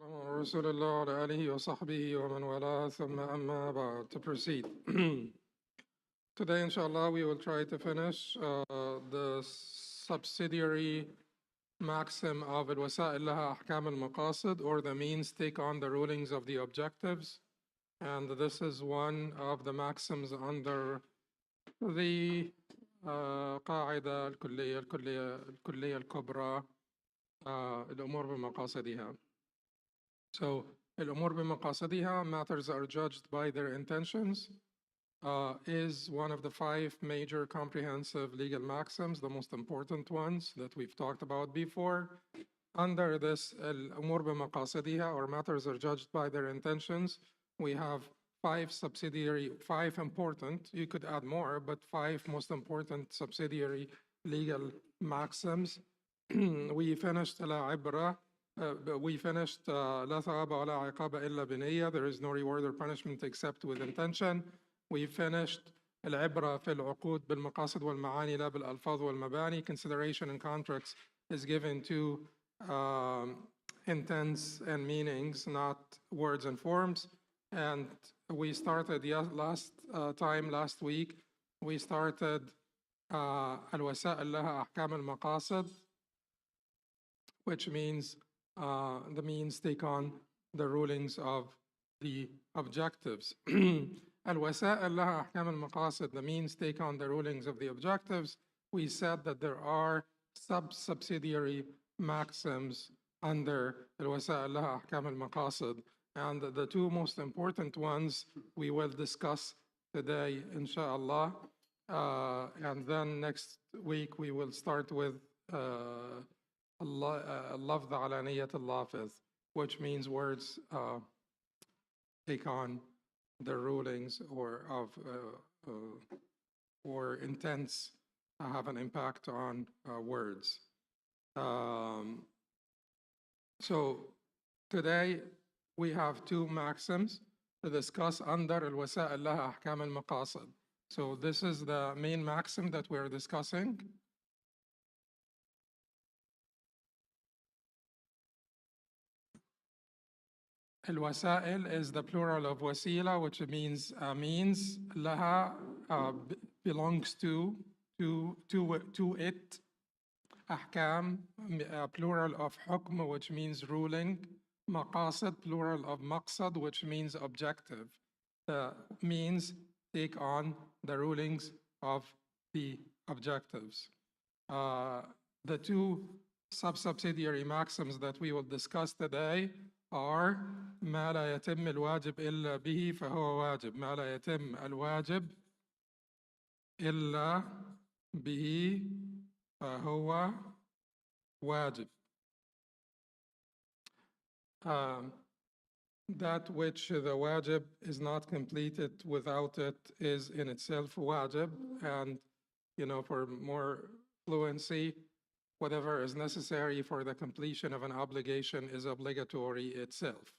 رسول الله وعلى آله وصحبه ومن والاه ثم أما بعد. To proceed. Today, inshallah, we will try to finish the subsidiary maxim of al-Wasa'il laha ahkam al-maqasid, or the means take on the rulings of the objectives. And this is one of the maxims under the قاعدة الكلية الكبرى الأمور بمقاصدها. So, الأمور بمقاصدها, matters are judged by their intentions, is one of the 5 major comprehensive legal maxims, the most important ones that we've talked about before. Under this, الأمور بمقاصدها, or matters are judged by their intentions, we have 5 important, you could add more, but 5 most important subsidiary legal maxims. We finished لا عبرة. We finished لا ثواب ولا عقاب إلا بنية. There is no reward or punishment except with intention. We finished العبرة في العقود بالمقاصد والمعاني لا بالألفاظ والمباني. Consideration in contracts is given to intents and meanings, not words and forms. And we started last week, we started الوسائل لها أحكام المقاصد, which means the means take on the rulings of the objectives. الوسائل لها أحكام المقاصد, the means take on the rulings of the objectives. We said that there are subsidiary maxims under الوسائل لها أحكام المقاصد, and the 2 most important ones we will discuss today, inshallah. And then next week we will start with اللفظ على نية اللافظ, which means words take on the rulings or intents have an impact on words. So today we have 2 maxims to discuss under الوسائل لها أحكام المقاصد. So this is the main maxim that we're discussing. الوسائل is the plural of wasila, which means means. لها belongs to it. أحكام, plural of حكم, which means ruling. مقاصد, plural of مقصد, which means objective. The means take on the rulings of the objectives. The 2 subsidiary maxims that we will discuss today are ما لا يتم الواجب إلا به فهو واجب. ما لا يتم الواجب إلا به فهو واجب. That which the wajib is not completed without it is in itself wajib. And, for more fluency, whatever is necessary for the completion of an obligation is obligatory itself.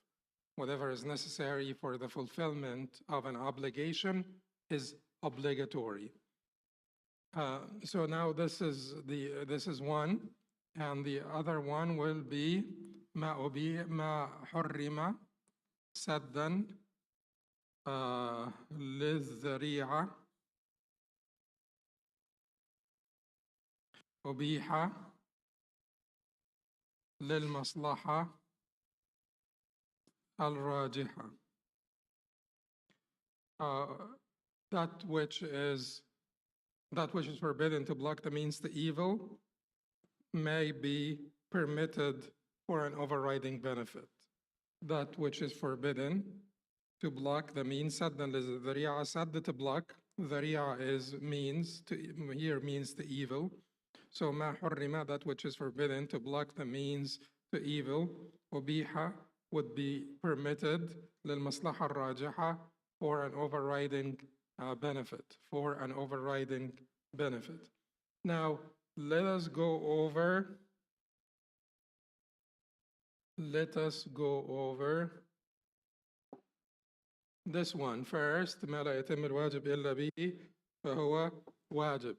Whatever is necessary for the fulfillment of an obligation is obligatory. So now this is one, and the other one will be ما حرم سدا للذريعة أبيح للمصلحة الراجحة. That which is forbidden to block the means to evil may be permitted for an overriding benefit. That which is forbidden to block the means, saddan للذريعة, sadd to block, ذريعة is means, here means to evil. So ما حرم, that which is forbidden to block the means to evil, أبيح would be permitted للمصلحة الراجحة, for an overriding benefit, Now, let us go over this one first. ما لا يتم الواجب إلا به فهو واجب.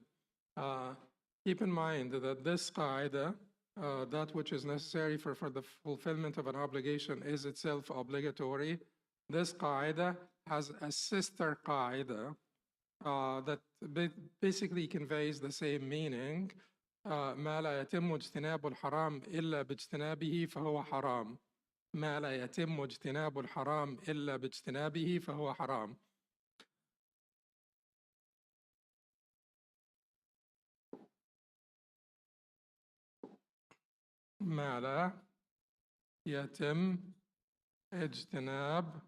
Keep in mind that this qaida that which is necessary for the fulfillment of an obligation is itself obligatory. This qaida has a sister qaida that basically conveys the same meaning. ما لا يتم اجتناب الحرام إلا باجتنابه فهو حرام. ما لا يتم اجتناب الحرام إلا باجتنابه فهو حرام. ما لا يتم اجتناب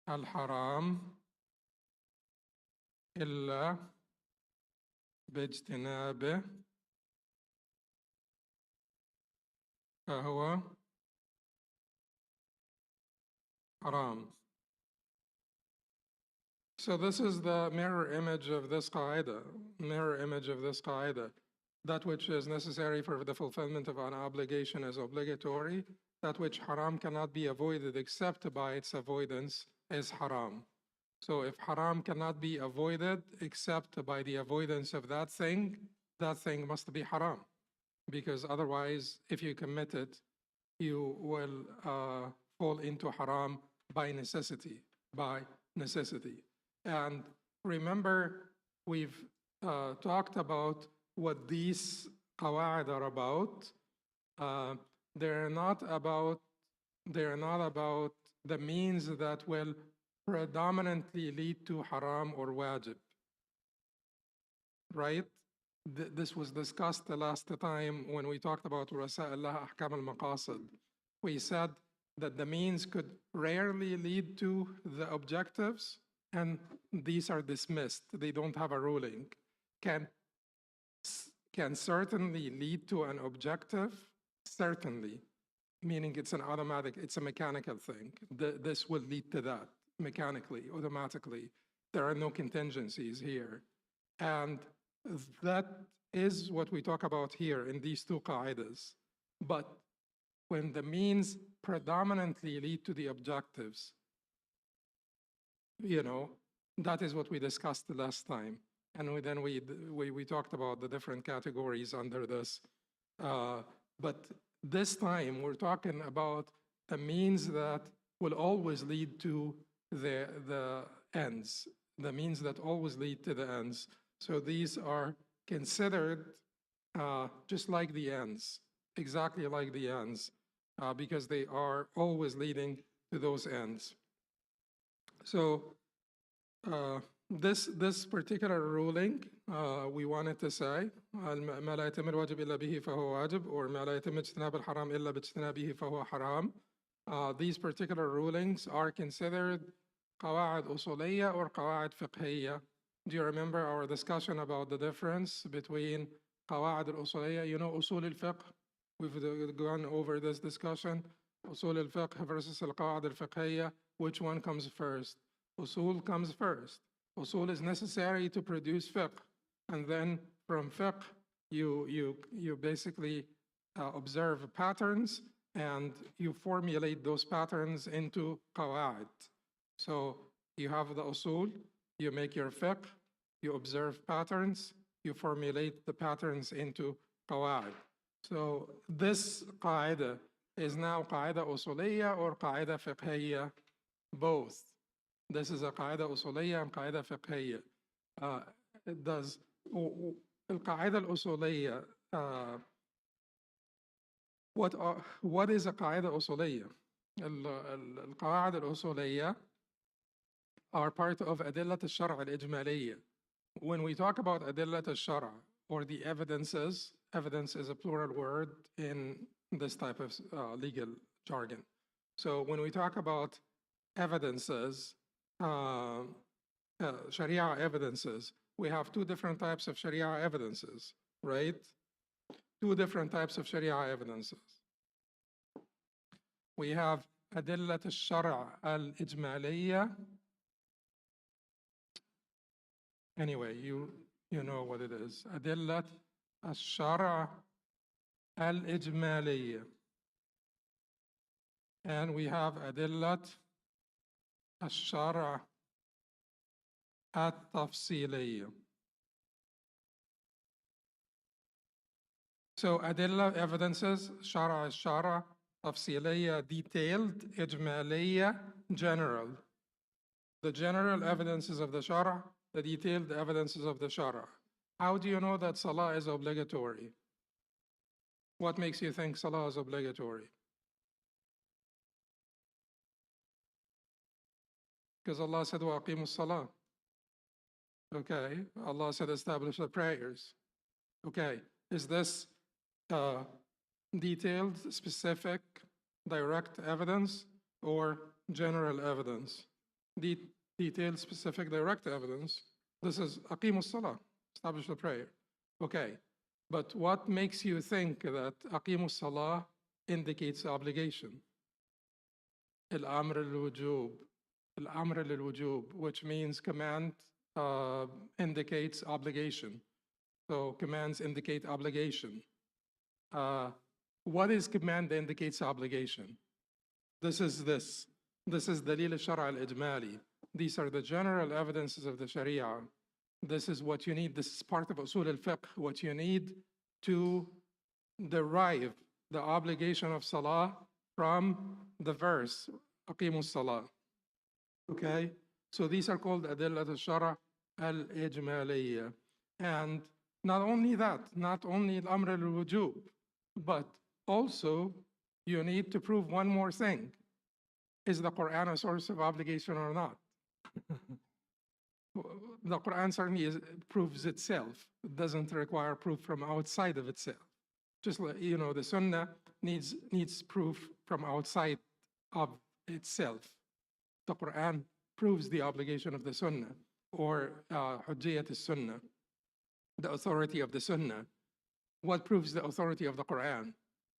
الحرام إلا باجتنابه فهو حرام. So this is the mirror image of this qaida, mirror image of this qaida. That which is necessary for the fulfillment of an obligation is obligatory. That which haram cannot be avoided except by its avoidance is haram. So if haram cannot be avoided except by the avoidance of that thing must be haram. Because otherwise, if you commit it, you will fall into haram by necessity, And remember, we've talked about what these qawa'id are about. They're not about the means that will predominantly lead to haram or wajib, right? This was discussed the last time when we talked about Rasa'illah Ahkam al-Maqasid. We said that the means could rarely lead to the objectives, and these are dismissed. They don't have a ruling. Can certainly lead to an objective, certainly, meaning it's an automatic, it's a mechanical thing. This will lead to that mechanically, automatically. There are no contingencies here. And that is what we talk about here in these two qa'idas. But when the means predominantly lead to the objectives, that is what we discussed the last time. And then we talked about the different categories under this. But this time we're talking about the means that will always lead to the ends, the means that always lead to the ends. So these are considered just like the ends, exactly like the ends, because they are always leading to those ends. So this particular ruling, we wanted to say, ما لا يتم الواجب إلا به فهو واجب, or ما لا يتم اجتناب الحرام إلا باجتنابه فهو حرام. These particular rulings are considered قواعد أصولية or قواعد فقهية. Do you remember our discussion about the difference between قواعد الأصولية, أصول الفقه? We've gone over this discussion. أصول الفقه versus القواعد الفقهية. Which one comes first? Usul comes first. Usul is necessary to produce fiqh. And then from fiqh, you basically observe patterns and you formulate those patterns into qawa'id. So you have the usul, you make your fiqh, you observe patterns, you formulate the patterns into qawa'id. So this qaida is now qaida usuliyya or qaida fiqhiyya, both. This is a qaida usuliyya and qaida fiqhiyya. It does al-qaida al-usuliyya. What is a qaida usuliyya? Al-qawaid al-usuliyya are part of adillat al-shar' al-ijmaliyya. When we talk about adillat al-shar' or the evidences, evidence is a plural word in this type of legal jargon. So when we talk about evidences, Sharia evidences, we have two different types of Sharia evidences, right? Two different types of Sharia evidences. We have أدلة الشرع الإجمالية. Anyway, you know what it is. أدلة الشرع الإجمالية. And we have أدلة الشرع التفصيلية. So adilla, evidences, shara, shara, tafsiliya, detailed, ijmaliya, general. The general evidences of the shara, the detailed evidences of the shara. How do you know that salah is obligatory? What makes you think salah is obligatory? Because Allah said, وَأَقِيمُوا الصَّلَاةِ. Okay, Allah said establish the prayers. Okay, is this detailed, specific, direct evidence or general evidence? Detailed, specific, direct evidence. This is aqimus salah, establish the prayer. Okay, but what makes you think that aqimus salah indicates obligation? Al-amr al-wujub. Al-amr al-wujub, which means command indicates obligation. So commands indicate obligation. What is command that indicates obligation? This is this. This is dalil al-shara' al-ijmali. These are the general evidences of the Sharia. This is what you need. This is part of usul al-fiqh, what you need to derive the obligation of salah from the verse, aqimus salah. Okay? So these are called adillat al-shara' al-ijmaliyya. And not only that, not only al-amr al-wujub, but also you need to prove one more thing. Is the Quran a source of obligation or not? The Quran certainly proves itself. It doesn't require proof from outside of itself. Just like, you know, the Sunnah needs proof from outside of itself. The Quran proves the obligation of the Sunnah, or Hujjiyat al-Sunnah, the authority of the Sunnah. What proves the authority of the Quran?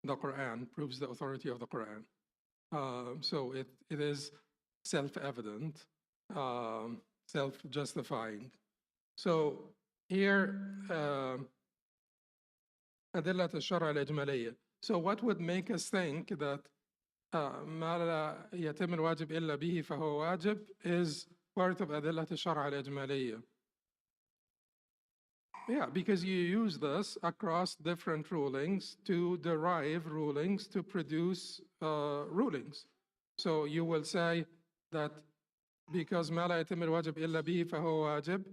The Quran proves the authority of the Quran. So it is self-evident, self-justifying. So here, أدلة الشرع الإجمالية. So what would make us think that ما لا يتم الواجب إلا به فهو واجب is part of أدلة الشرع الإجمالية? Yeah, because you use this across different rulings to derive rulings to produce rulings. So you will say that because ما لا يتم الواجب إلا به فهو واجب,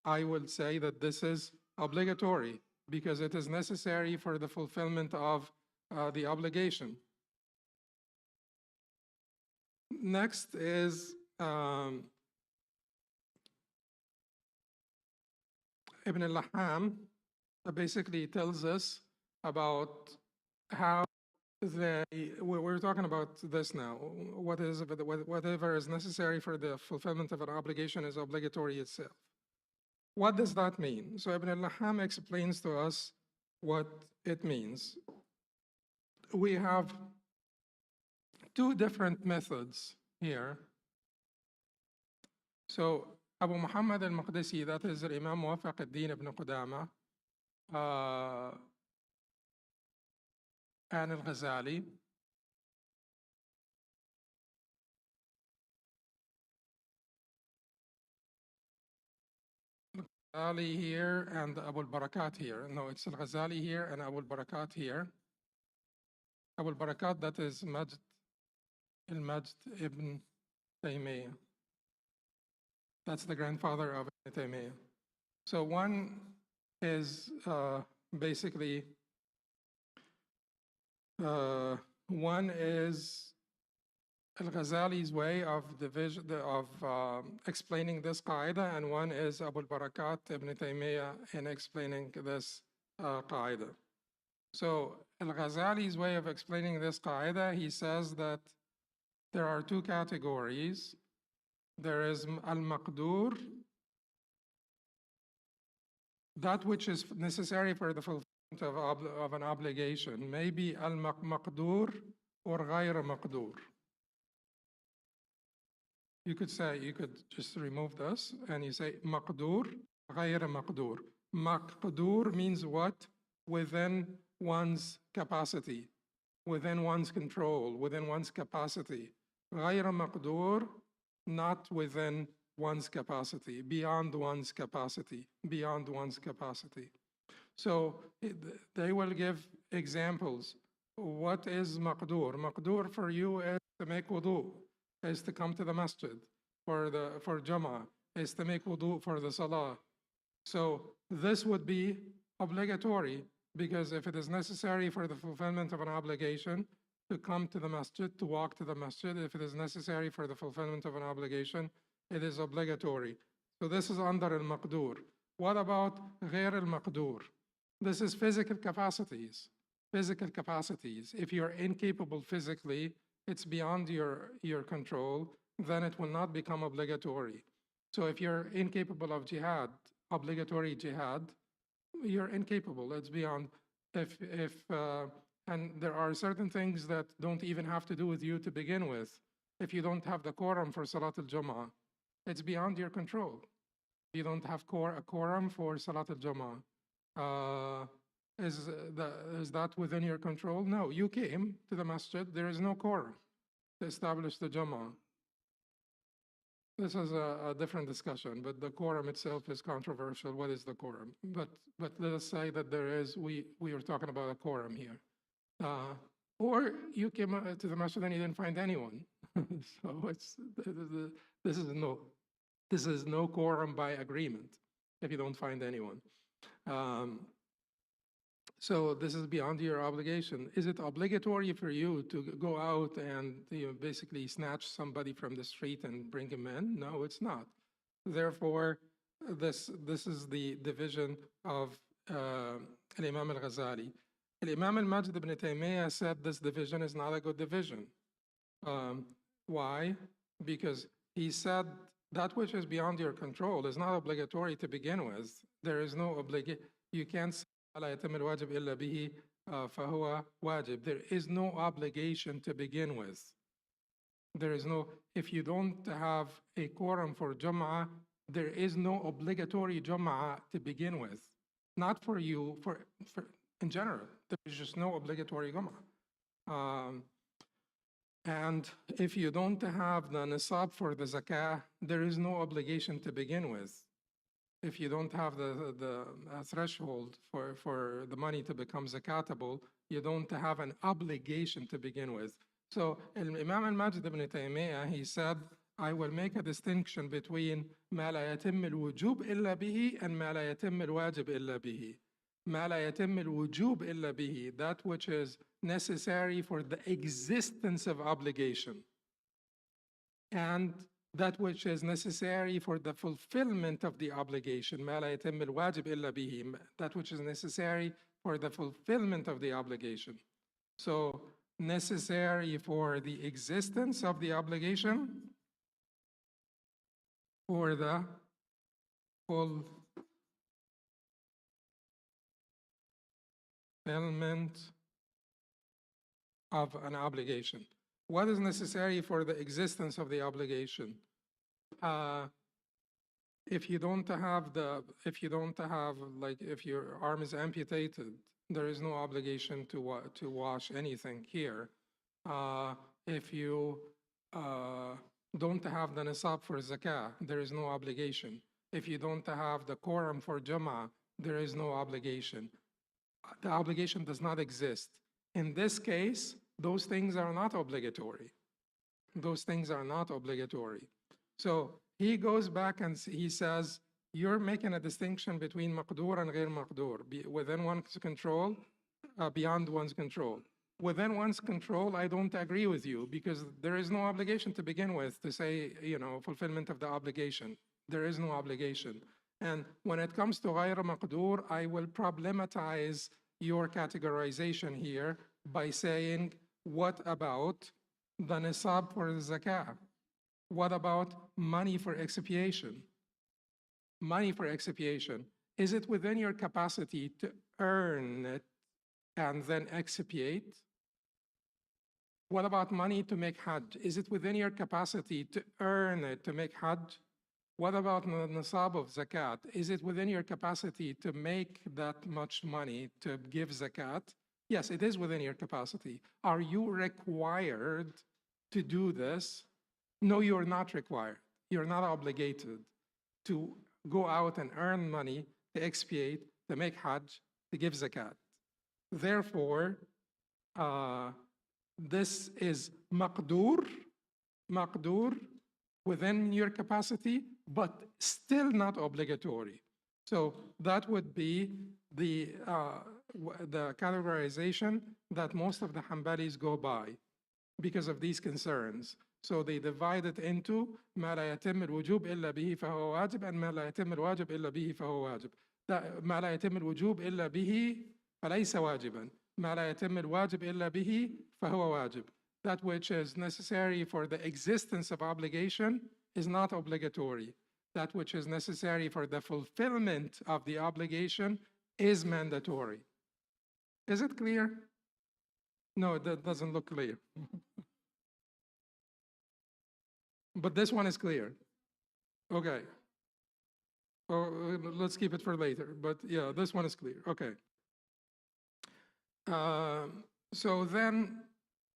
I will say that this is obligatory because it is necessary for the fulfillment of the obligation. Next is Ibn al-Laham basically tells us about how we're talking about this now. Whatever is necessary for the fulfillment of an obligation is obligatory itself. What does that mean? So Ibn al-Laham explains to us what it means. We have two different methods here. So Abu Muhammad al-Maqdisi, that is Imam Muwafaq al-Din ibn Qudama, and al-Ghazali, Ali here and Abu al-Barakat here. No, it's al-Ghazali here and Abu al-Barakat here. Abu al-Barakat, that is Majd al-Majd ibn Taymiyyah. That's the grandfather of Ibn Taymiyyah. So one is basically, one is al-Ghazali's way of division of explaining this qaida, and one is Abu al-Barakat ibn Taymiyyah in explaining this qaida. So al-Ghazali's way of explaining this qaida, he says that there are two categories. There is al-Maqdur, that which is necessary for the fulfillment of an obligation, maybe al-Maqdur or ghayr Maqdur. You could say, you could just remove this and you say Maqdur, ghayr Maqdur. Maqdur means what? Within one's capacity, within one's control, within one's capacity. Ghayr Maqdur, not within one's capacity, beyond one's capacity, beyond one's capacity. So they will give examples. What is maqdur? Maqdur for you is to make wudu, is to come to the masjid for Jama'ah, is to make wudu for the salah. So this would be obligatory, because if it is necessary for the fulfillment of an obligation to come to the masjid, to walk to the masjid, if it is necessary for the fulfillment of an obligation, it is obligatory. So this is under al-maqdur. What about غير al-maqdur? This is physical capacities. Physical capacities. If you're incapable physically, it's beyond your control, then it will not become obligatory. So if you're incapable of jihad, obligatory jihad, you're incapable. It's beyond. And there are certain things that don't even have to do with you to begin with. If you don't have the quorum for Salat al-Jum'ah, it's beyond your control. You don't have a quorum for Salat al-Jum'ah. Is that within your control? No, you came to the masjid, there is no quorum to establish the Jum'ah. This is a different discussion, but the quorum itself is controversial. What is the quorum? But let us say that there is, we are talking about a quorum here. Or you came to the masjid and you didn't find anyone. So this is no quorum by agreement if you don't find anyone. So this is beyond your obligation. Is it obligatory for you to go out and basically snatch somebody from the street and bring him in? No, it's not. Therefore, this is the division of Imam al-Ghazali. Imam al-Majd ibn Taymiyyah said this division is not a good division. Why? Because he said that which is beyond your control is not obligatory to begin with. There is no obligation. You can't say لا يتم الواجب إلا به فهو واجب. There is no obligation to begin with. There is no, if you don't have a quorum for Jum'ah, there is no obligatory Jum'ah to begin with. Not for you, for in general. There is just no obligatory Jum'ah. And if you don't have the nisab for the zakah, there is no obligation to begin with. If you don't have the threshold for the money to become zakatable, you don't have an obligation to begin with. So Imam al-Majd ibn Taymiyyah, he said, I will make a distinction between ما لا يتم الوجوب إلا به and ما لا يتم الواجب إلا به. ما لا يتم الوجوب إلا به, that which is necessary for the existence of obligation, and that which is necessary for the fulfillment of the obligation. ما لا يتم الواجب إلا به, that which is necessary for the fulfillment of the obligation. So necessary for the existence of the obligation, for the fulfillment of an obligation. What is necessary for the existence of the obligation? If you don't have, like, if your arm is amputated, there is no obligation to wash anything here. If you don't have the nisab for zakah, there is no obligation. If you don't have the quorum for Jum'ah, there is no obligation. The obligation does not exist. In this case, those things are not obligatory. Those things are not obligatory. So he goes back and he says, you're making a distinction between maqdur and ghair maqdur, within one's control, beyond one's control. Within one's control, I don't agree with you, because there is no obligation to begin with to say, fulfillment of the obligation. There is no obligation. And when it comes to ghair maqdur, I will problematize your categorization here by saying, what about the nisab for the zakah? What about money for expiation? Money for expiation. Is it within your capacity to earn it and then expiate? What about money to make Hajj? Is it within your capacity to earn it to make Hajj? What about the nisab of zakat? Is it within your capacity to make that much money to give zakat? Yes, it is within your capacity. Are you required to do this? No, you're not required. You're not obligated to go out and earn money to expiate, to make Hajj, to give zakat. Therefore, this is maqdur within your capacity, but still not obligatory. So that would be the categorization that most of the Hanbalis go by because of these concerns. So they divide it into ما لا يتم الوجوب إلا به فهو واجب and ما لا يتم الواجب إلا به فهو واجب. ما لا يتم الوجوب إلا به فليس واجبا. ما لا يتم الواجب إلا به فهو واجب. That which is necessary for the existence of obligation is not obligatory. That which is necessary for the fulfillment of the obligation is mandatory. Is it clear? No, that doesn't look clear. But this one is clear. Okay. Oh, let's keep it for later. But yeah, this one is clear. Okay. So then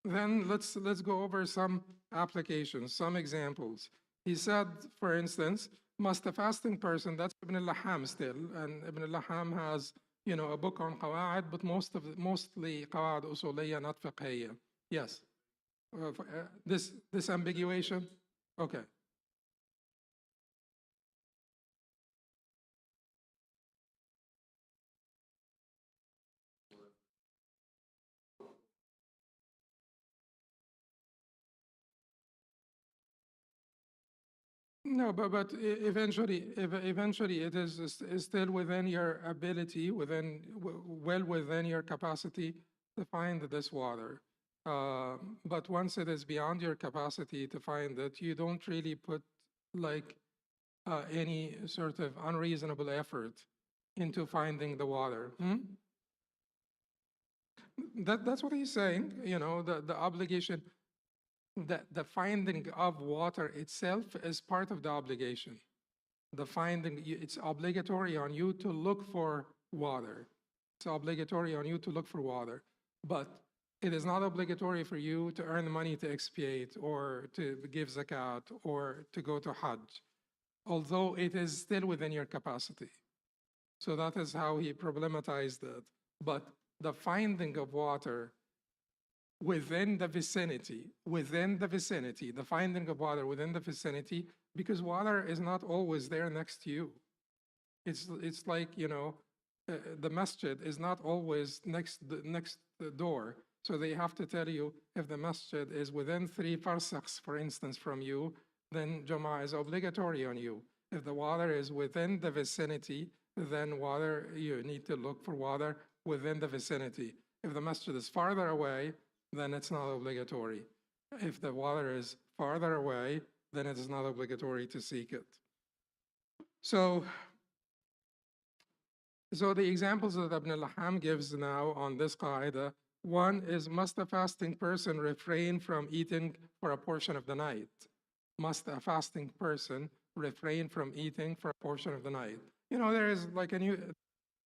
let's go over some applications, some examples. He said, for instance, must a fasting person, that's Ibn al-Laham still, and Ibn al-Laham has, you know, a book on Qawaaid, but mostly Qawaaid usuliyya, not fiqhiyya. Yes. This ambiguation? Okay. No, but eventually it is still within your ability, well within your capacity to find this water. But once it is beyond your capacity to find it, you don't really put like any sort of unreasonable effort into finding the water. That's what he's saying. You know, the obligation. The finding of water itself is part of the obligation. The finding, it's obligatory on you to look for water. It's obligatory on you to look for water. But it is not obligatory for you to earn money to expiate or to give zakat or to go to Hajj, although it is still within your capacity. So that is how he problematized it. But the finding of water within the vicinity, the finding of water within the vicinity, because water is not always there next to you. It's like, you know, the masjid is not always next door. So they have to tell you if the masjid is within 3 farsakhs, for instance, from you, then Jama'ah is obligatory on you. If the water is within the vicinity, then you need to look for water within the vicinity. If the masjid is farther away, then it's not obligatory. If the water is farther away, then it is not obligatory to seek it. So the examples that Ibn al-Laham gives now on this qaida, one is, must a fasting person refrain from eating for a portion of the night? Must a fasting person refrain from eating for a portion of the night? You know, there is like there's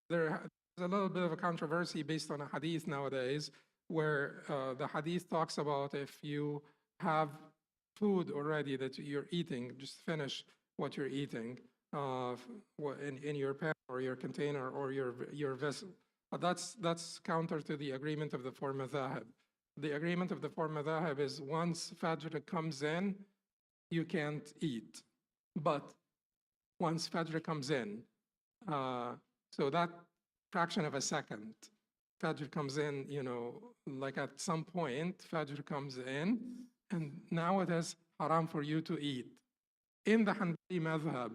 a little bit of a controversy based on a hadith nowadays, where the hadith talks about if you have food already that you're eating, just finish what you're eating in your pan or your container or your vessel. That's counter to the agreement of the four madhahib. The agreement of the four madhahib is once Fajr comes in, you can't eat. But once Fajr comes in, so that fraction of a second, Fajr comes in, you know, like at some point, Fajr comes in, and now it is haram for you to eat. In the Hanbali madhab,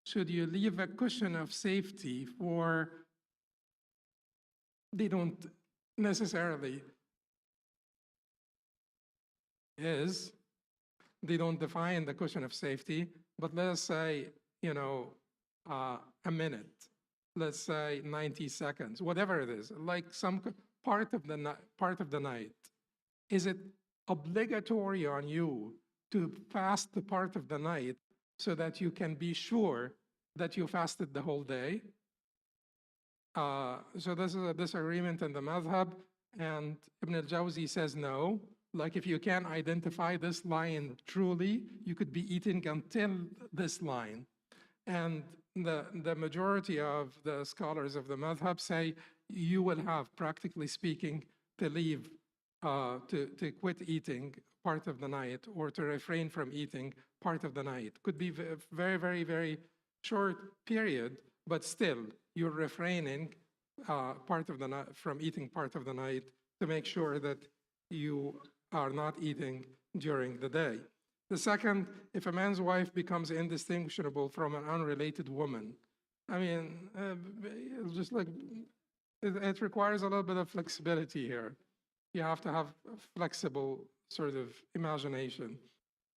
should you leave a cushion of safety for, they don't necessarily, they don't define the cushion of safety, but let us say, you know, a minute. Let's say 90 seconds, whatever it is, like some part of the night. Is it obligatory on you to fast the part of the night so that you can be sure that you fasted the whole day? So this is a disagreement in the madhab, and Ibn al-Jawzi says no. Like if you can identify this line truly, you could be eating until this line. And the majority of the scholars of the madhab say you will have, practically speaking, to leave, to quit eating part of the night or to refrain from eating part of the night. Could be very, very, very short period, but still you're refraining part of the night from eating part of the night to make sure that you are not eating during the day. The second, if a man's wife becomes indistinguishable from an unrelated woman, I mean, just like it requires a little bit of flexibility here. You have to have a flexible sort of imagination.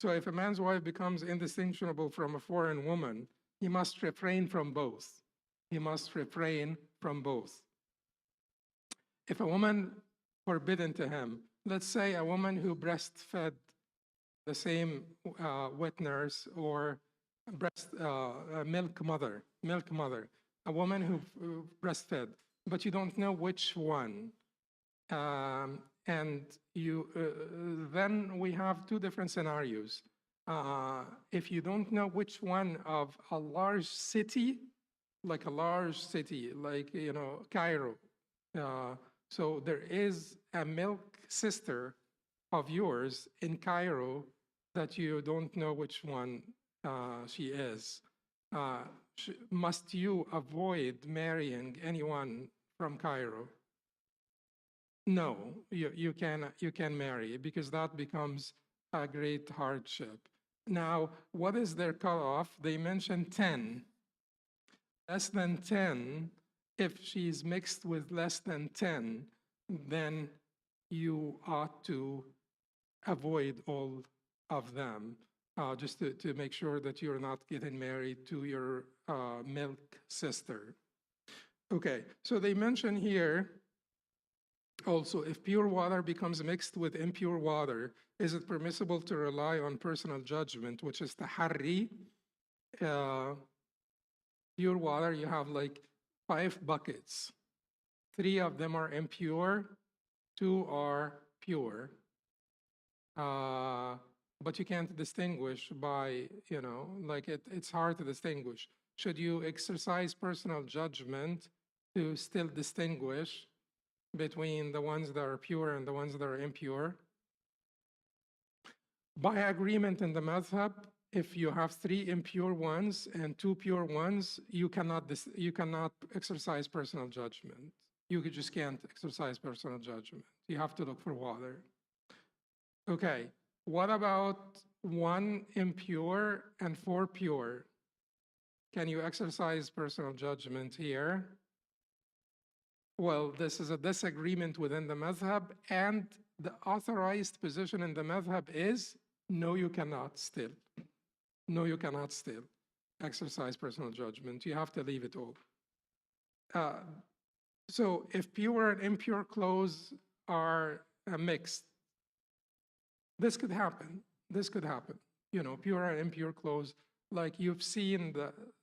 So if a man's wife becomes indistinguishable from a foreign woman, he must refrain from both. He must refrain from both. If a woman forbidden to him, let's say a woman who breastfed the same wet nurse or milk mother, a woman who breastfed, but you don't know which one. And you, then we have two different scenarios. If you don't know which one of a large city, like Cairo. So there is a milk sister of yours in Cairo that you don't know which one she is. Must you avoid marrying anyone from Cairo? No, you can marry, because that becomes a great hardship. Now, what is their cutoff? They mentioned 10. Less than 10, if she's mixed with less than 10, then you ought to avoid all of them, just to make sure that you're not getting married to your milk sister. Okay, so they mention here also, if pure water becomes mixed with impure water, is it permissible to rely on personal judgment, which is tahari? Pure water, you have like 5 buckets. 3 of them are impure, 2 are pure. But you can't distinguish by, it's hard to distinguish. Should you exercise personal judgment to still distinguish between the ones that are pure and the ones that are impure? By agreement in the madhab, if you have 3 impure ones and 2 pure ones, you cannot exercise personal judgment. You just can't exercise personal judgment. You have to look for water. Okay, what about 1 impure and 4 pure? Can you exercise personal judgment here? Well, this is a disagreement within the madhab, and the authorized position in the madhab is no, you cannot still. No, you cannot still exercise personal judgment. You have to leave it all. So if pure and impure clothes are mixed, this could happen. This could happen. Pure and impure clothes, like you've seen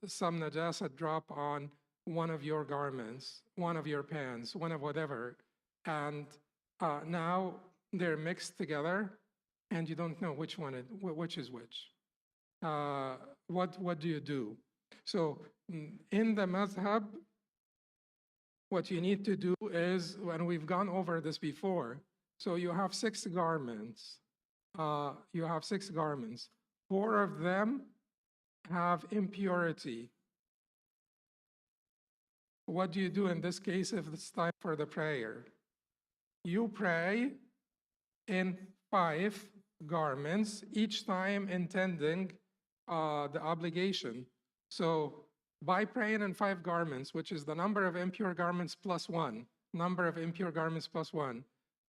some najasa drop on one of your garments, one of your pants, one of whatever, and now they're mixed together, and you don't know which is which. What do you do? So in the madhab, what you need to do is, when we've gone over this before, so you have 6 garments. 4 of them have impurity. What do you do in this case if it's time for the prayer? You pray in 5 garments, each time intending the obligation. So by praying in 5 garments, which is the number of impure garments plus 1,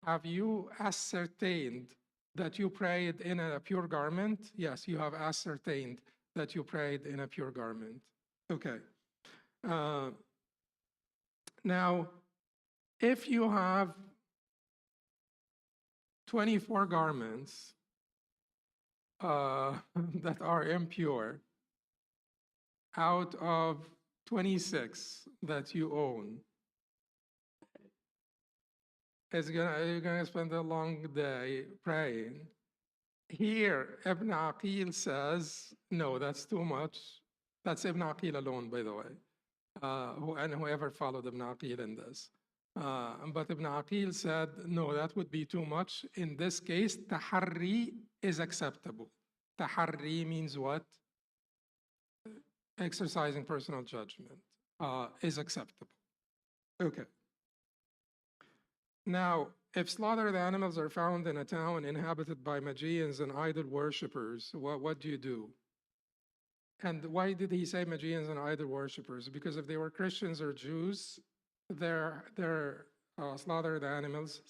have you ascertained that you prayed in a pure garment? Yes, you have ascertained that you prayed in a pure garment. Okay. Now, if you have 24 garments that are impure out of 26 that you own, you're gonna spend a long day praying. Here, Ibn Aqil says, no, that's too much. That's Ibn Aqil alone, by the way, and whoever followed Ibn Aqil in this. But Ibn Aqil said, no, that would be too much. In this case, taharri is acceptable. Taharri means what? Exercising personal judgment is acceptable. Okay. Now, if slaughtered animals are found in a town inhabited by Magians and idol worshippers, what do you do? And why did he say Magians and idol worshippers? Because if they were Christians or Jews, their slaughtered animals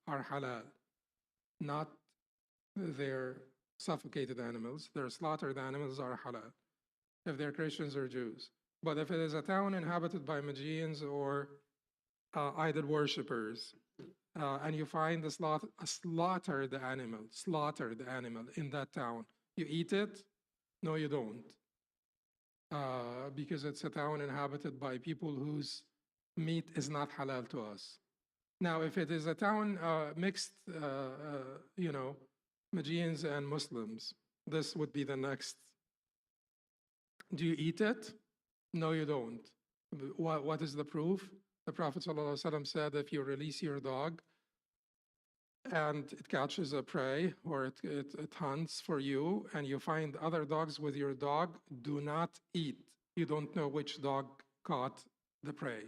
are halal, not their suffocated animals. Their slaughtered animals are halal, if they're Christians or Jews. But if it is a town inhabited by Magians or idol worshippers, and you find a slaughtered animal in that town, you eat it? No, you don't. Because it's a town inhabited by people whose meat is not halal to us. Now, if it is a town mixed, you know, Magians and Muslims, this would be the next. Do you eat it? No, you don't. What is the proof? The Prophet ﷺ said, if you release your dog and it catches a prey or it hunts for you and you find other dogs with your dog, do not eat. You don't know which dog caught the prey.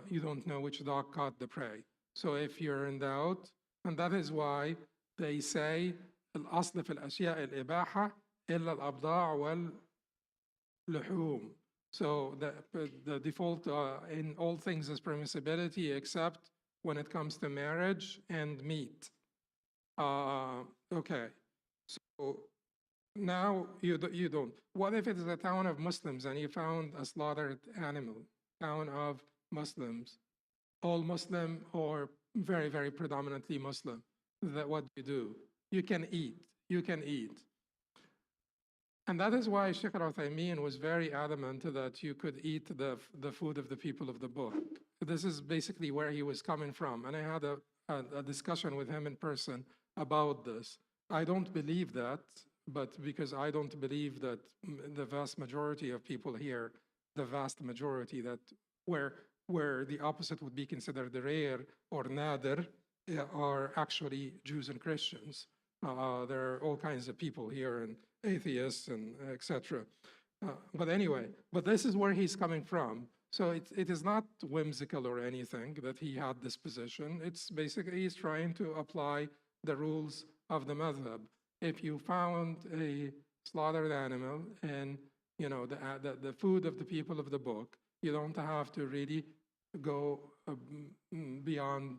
You don't know which dog caught the prey. So if you're in doubt, and that is why they say, الأصل في الأشياء الإباحة إلا الأبضاع واللحوم. So the default in all things is permissibility except when it comes to marriage and meat. Okay, so now you don't. What if it is a town of Muslims and you found a slaughtered animal? Town of Muslims, all Muslim or very, very predominantly Muslim. What do? You can eat. You can eat. And that is why Sheikh al-Uthaymeen was very adamant that you could eat the food of the people of the book. This is basically where he was coming from. And I had a discussion with him in person about this. I don't believe that, but because I don't believe that the vast majority of people here, the vast majority that where the opposite would be considered rare or nadir, are actually Jews and Christians. There are all kinds of people here and atheists and etc. But anyway, but this is where he's coming from. So it is not whimsical or anything that he had this position. It's basically he's trying to apply the rules of the madhab. If you found a slaughtered animal and you know the food of the people of the book, you don't have to really go beyond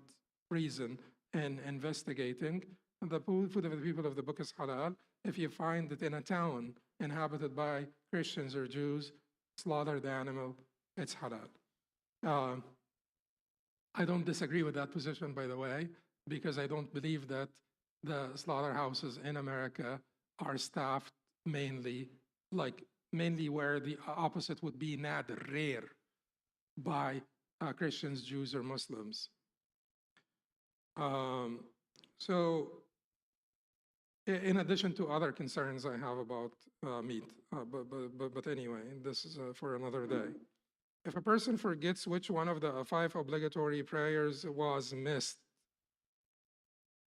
reason in investigating. The food of the people of the book is halal. If you find it in a town inhabited by Christians or Jews, slaughtered animal, it's halal. I don't disagree with that position, by the way, because I don't believe that the slaughterhouses in America are staffed mainly where the opposite would be nadir, rare, by Christians, Jews, or Muslims. So in addition to other concerns I have about meat, but anyway, this is for another day. If a person forgets which one of the 5 obligatory prayers was missed,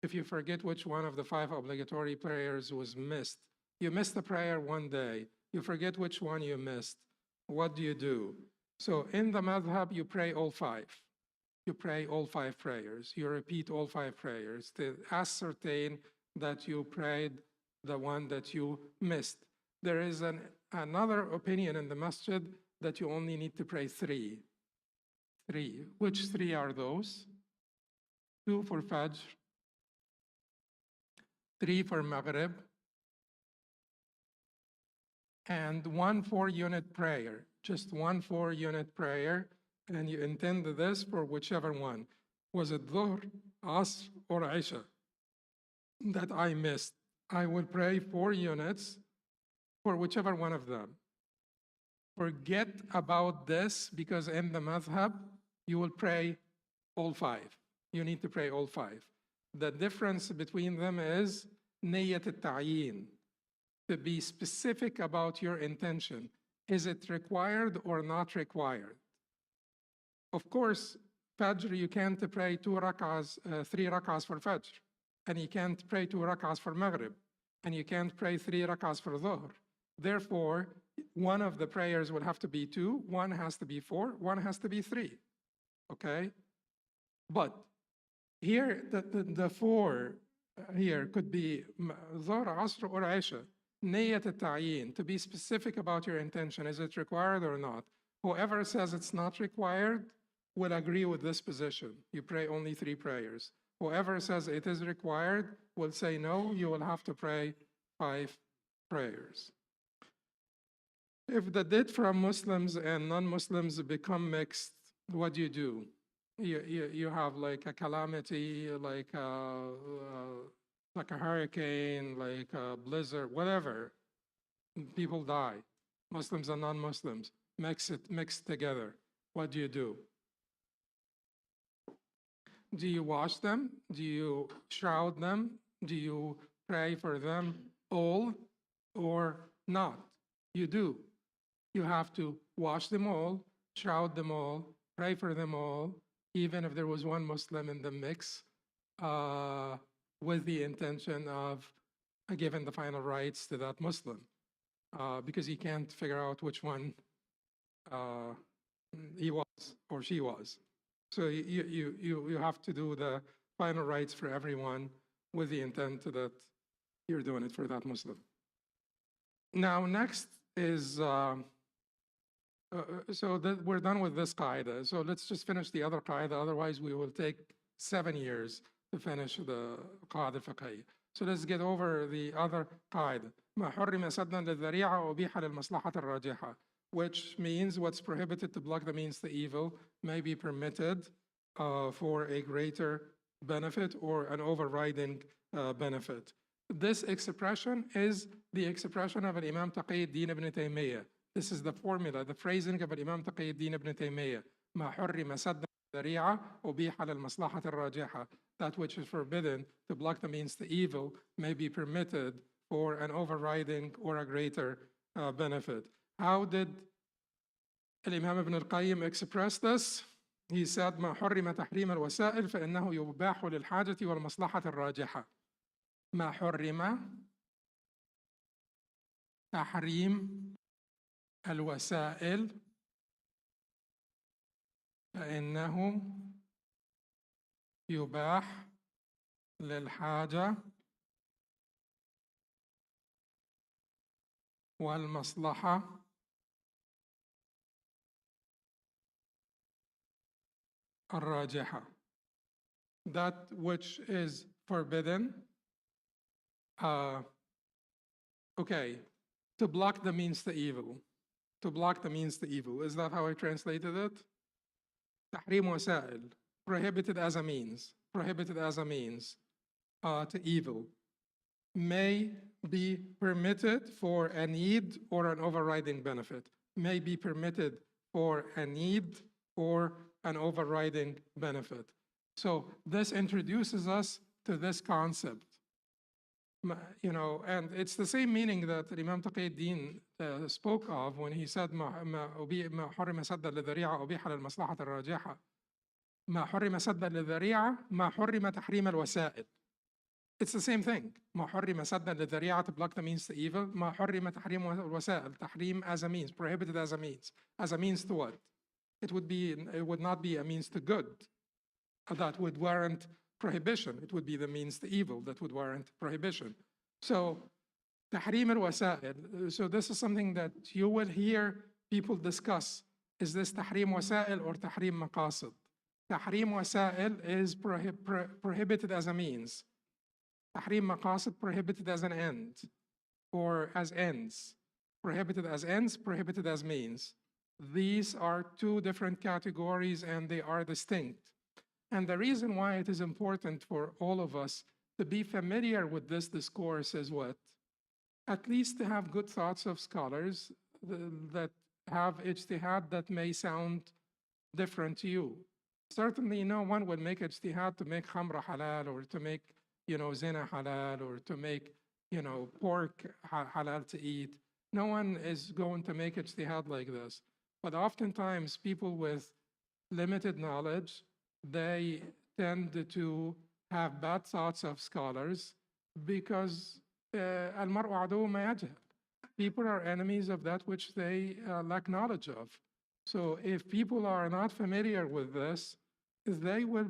if you forget which one of the 5 obligatory prayers was missed, you missed the prayer one day, you forget which one you missed, what do? So in the madhab, you pray all 5. You pray all 5 prayers. You repeat all 5 prayers to ascertain that you prayed the one that you missed. There is another opinion in the masjid that you only need to pray 3. 3. Which 3 are those? 2 for Fajr, 3 for Maghrib, and 1 4-unit prayer. Just 1 4-unit prayer. And you intend this for whichever one. Was it Dhuhr, Asr, or Isha that I missed? I will pray 4 units for whichever one of them. Forget about this because in the madhab, you will pray all 5. You need to pray all 5. The difference between them is niyyat al-ta'yin, to be specific about your intention. Is it required or not required? Of course, Fajr, you can't pray 3 rak'ahs for Fajr, and you can't pray 2 rak'ahs for Maghrib, and you can't pray 3 rak'ahs for Dhuhr. Therefore, one of the prayers will have to be 2, one has to be 4, one has to be 3, okay? But here, the 4 here could be Dhuhr, Asr, or Isha. Niyat al-ta'yin, to be specific about your intention. Is it required or not? Whoever says it's not required will agree with this position. You pray only 3 prayers. Whoever says it is required will say no, you will have to pray 5 prayers. If the dead from Muslims and non-Muslims become mixed, what do? You have like a calamity, like a hurricane, like a blizzard, whatever. People die, Muslims and non-Muslims, mixed together. What do? Do you wash them? Do you shroud them? Do you pray for them all or not? You do. You have to wash them all, shroud them all, pray for them all, even if there was one Muslim in the mix, with the intention of giving the final rites to that Muslim, because he can't figure out which one he was or she was. So you have to do the final rites for everyone with the intent that you're doing it for that Muslim. Now, next is, we're done with this qaida. So let's just finish the other qaida, otherwise we will take 7 years to finish the qaida al-fiqhiyya. So let's get over the other qaida. ما حرم سدا للذريعة أبيح للمصلحة الراجحة, which means what's prohibited to block the means to evil may be permitted for a greater benefit or an overriding benefit. This expression is the expression of Imam Taqiyuddin ibn Taymiyyah. This is the formula, the phrasing of Imam Taqiyuddin ibn Taymiyyah. ما حرم سدا للذريعة أبيح للمصلحة الراجحة. That which is forbidden to block the means to evil may be permitted for an overriding or a greater benefit. How did Imam ibn al-Qayyim express this? He said, ما حرم تحريم الوسائل فإنه يباح للحاجة والمصلحة الراجحة. ما حرم تحريم الوسائل فإنه يباح للحاجة والمصلحة الراجحة. That which is forbidden, okay, to block the means to evil. To block the means to evil. Is that how I translated it? تحريم وسائل, prohibited as a means, to evil, may be permitted for a need or an overriding benefit. May be permitted for a need or an overriding benefit. So this introduces us to this concept. And it's the same meaning that Imam Taqiyuddin spoke of when he said ما حرم سدا للذريعة أبيح للمصلحة الراجحة. ما حرم سدا للذريعة ما حرم تحريم الوسائل. It's the same thing. ما حرم سدا للذريعة, to block the means to evil. ما حرم تحريم الوسائل, تحريم as a means, prohibited as a means. As a means to what? It would not be a means to good that would warrant prohibition. It would be the means to evil that would warrant prohibition. So, tahrim al-wasa'il. So this is something that you will hear people discuss. Is this tahrim wasa'il or tahrim maqasid? Tahrim wasa'il is prohibited as a means. Tahrim maqasid, prohibited as an end or as ends. Prohibited as ends, prohibited as means. These are 2 different categories and they are distinct. And the reason why it is important for all of us to be familiar with this discourse is what? At least to have good thoughts of scholars that have ijtihad that may sound different to you. Certainly no one will make ijtihad to make khamra halal or to make, zina halal or to make, pork halal to eat. No one is going to make ijtihad like this. But oftentimes people with limited knowledge, they tend to have bad thoughts of scholars because المرء عدو ما يجهل. People are enemies of that which they lack knowledge of. So if people are not familiar with this, they will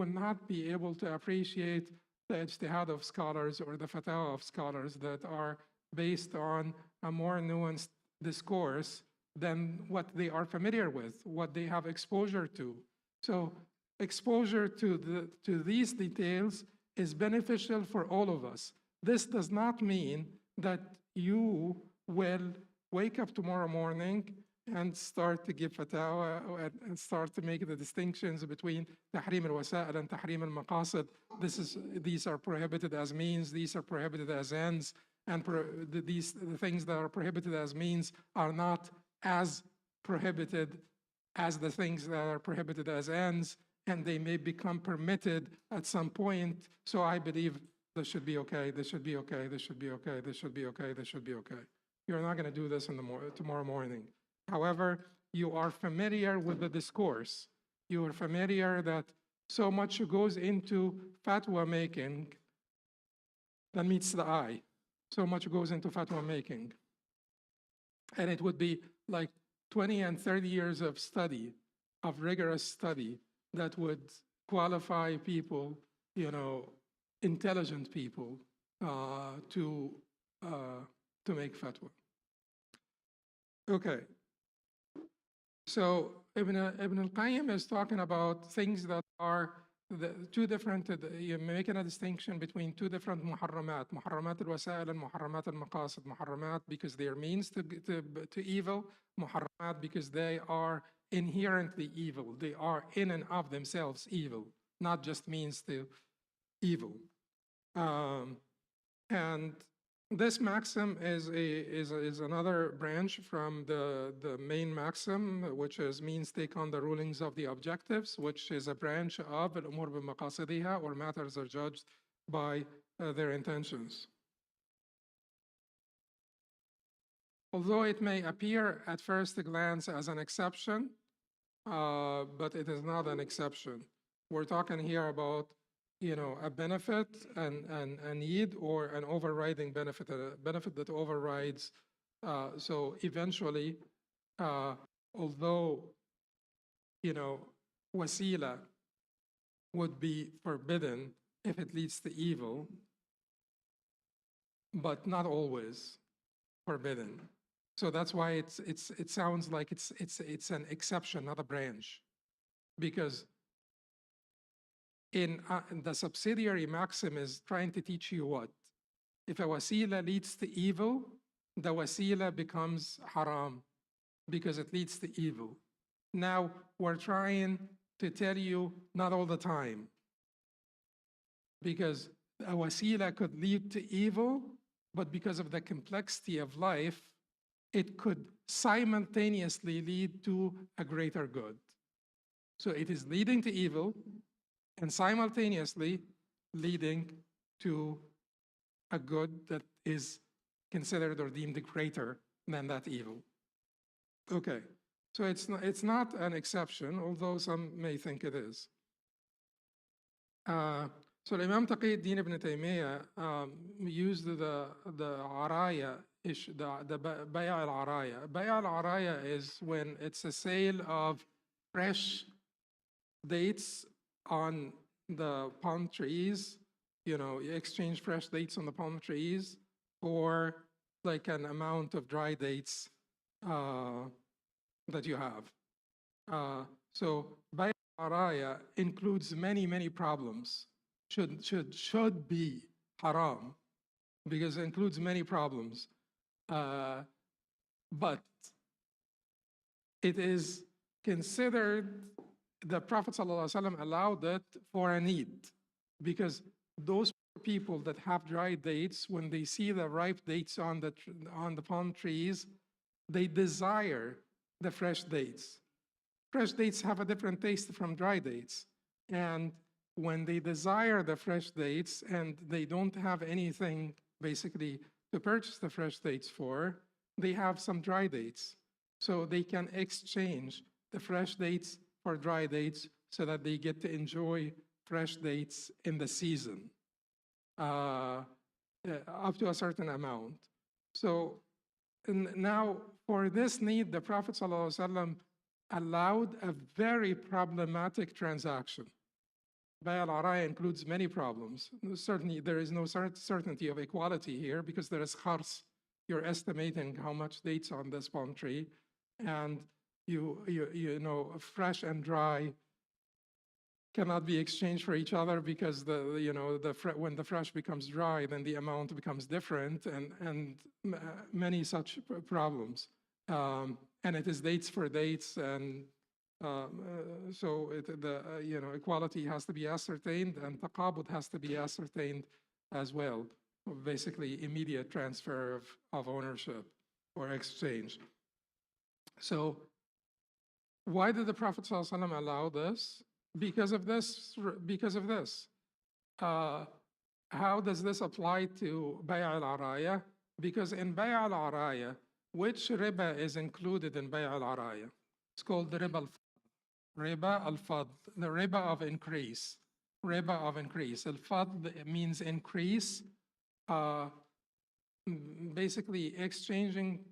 not be able to appreciate the ijtihad of scholars or the fatwa of scholars that are based on a more nuanced discourse than what they are familiar with, what they have exposure to. So exposure to these details is beneficial for all of us. This does not mean that you will wake up tomorrow morning and start to give fatwa and start to make the distinctions between tahrim al-wasa'il and tahrim al-maqasid. These are prohibited as means, these are prohibited as ends, and the things that are prohibited as means are not as prohibited as the things that are prohibited as ends, and they may become permitted at some point. So I believe this should be okay, this should be okay, this should be okay, this should be okay, this should be okay. You're not going to do this tomorrow morning. However, you are familiar with the discourse. You are familiar that so much goes into fatwa making that meets the eye. So much goes into fatwa making. And it would be like 20 and 30 years of study, of rigorous study, that would qualify people, intelligent people, to make fatwa. Okay. So Ibn al-Qayyim is talking about things that are two different, you're making a distinction between two different muharramat al-wasa'il and muharramat al-maqasid. Muharramat because they are means to evil, muharramat because they are inherently evil. They are in and of themselves evil, not just means to evil. And this maxim is another branch from the main maxim, which is means take on the rulings of the objectives, which is a branch of al-umur bi-maqasidiha, or matters are judged by their intentions. Although it may appear at first glance as an exception, but it is not an exception. We're talking here about a benefit and a need, or an overriding benefit, a benefit that overrides. So eventually, although, wasila would be forbidden if it leads to evil, but not always forbidden. So that's why it sounds like it's an exception, not a branch, because in the subsidiary maxim is trying to teach you what? If a wasila leads to evil, the wasila becomes haram because it leads to evil. Now, we're trying to tell you not all the time, because a wasila could lead to evil, but because of the complexity of life, it could simultaneously lead to a greater good. So it is leading to evil, and simultaneously leading to a good that is considered or deemed greater than that evil. Okay, so it's not an exception, although some may think it is. So Imam Taqi-ud-Din ibn Taymiyyah used the araya, the bay' al-araya. Bay' al-araya is when it's a sale of fresh dates on the palm trees. You exchange fresh dates on the palm trees for like an amount of dry dates that you have. So bay' al-araya includes many problems. Should be haram because it includes many problems. But it is considered, the Prophet ﷺ allowed it for a need, because those people that have dry dates, when they see the ripe dates on the palm trees, they desire the fresh dates. Fresh dates have a different taste from dry dates. And when they desire the fresh dates and they don't have anything basically to purchase the fresh dates for, they have some dry dates. So they can exchange the fresh dates for dry dates so that they get to enjoy fresh dates in the season up to a certain amount. So now for this need, the Prophet ﷺ allowed a very problematic transaction. Bay' al-Araya includes many problems. Certainly, there is no certainty of equality here because there is khars. You're estimating how much dates on this palm tree, and you know, fresh and dry cannot be exchanged for each other because when the fresh becomes dry, then the amount becomes different, and many such problems. And it is dates for dates, and so equality has to be ascertained, and taqabud has to be ascertained as well. Basically, immediate transfer of ownership or exchange. So, why did the Prophet ﷺ allow this? Because of this. How does this apply to Bay' al-Araya? Because in Bay' al-Araya, which riba is included in Bay' al-Araya? It's called the riba al-fadl, the riba of increase. Riba of increase. Al-fadl means increase. Basically exchanging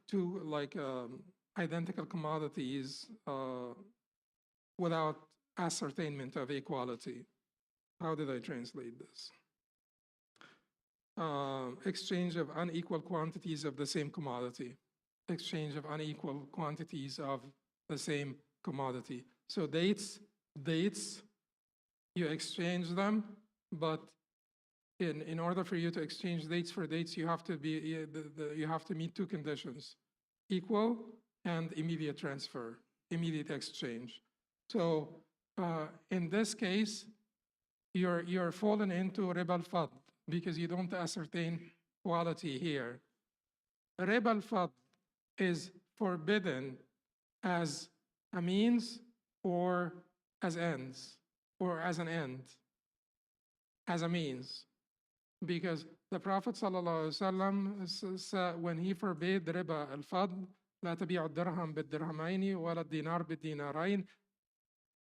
two identical commodities without ascertainment of equality. How did I translate this? Exchange of unequal quantities of the same commodity. Exchange of unequal quantities of the same commodity. So dates, you exchange them, but in order for you to exchange dates for dates, you have to meet two conditions: equal and immediate transfer, immediate exchange. So in this case, you're fallen into riba al-fadl because you don't ascertain quality here. Riba al-fadl is forbidden as a means or as ends, or as an end, as a means. Because the Prophet ﷺ, when he forbade riba al-fadl, لا تبيع الدرهم بالدرهمين ولا الدينار بالدينارين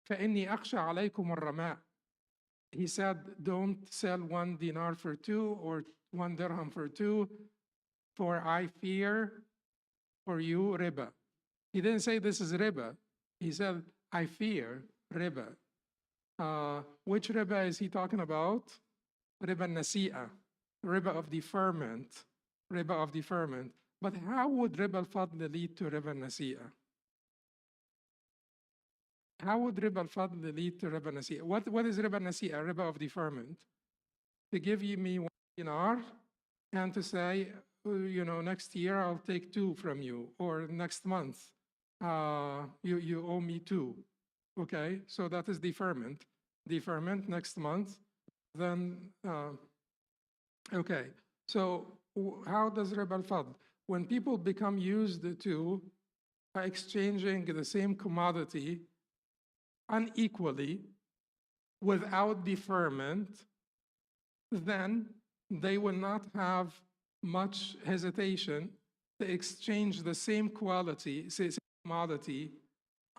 فإني أخشى عليكم الرماء. He said, don't sell 1 dinar for 2 or 1 dirham for 2, for I fear for you riba. He didn't say this is riba. He said, I fear riba. Which riba is he talking about? Riba nasi'a, riba of deferment, riba of deferment. But how would riba al-fadl lead to riba nasi'a? How would riba al-fadl lead to riba nasi'a? What is riba nasi'a? Riba of deferment. To give me 1 dinar and to say, next year I'll take 2 from you, or next month you owe me 2. Okay, so that is deferment. Deferment next month. Then, okay, so how does riba al-fadl? When people become used to exchanging the same commodity unequally without deferment, then they will not have much hesitation to exchange the same commodity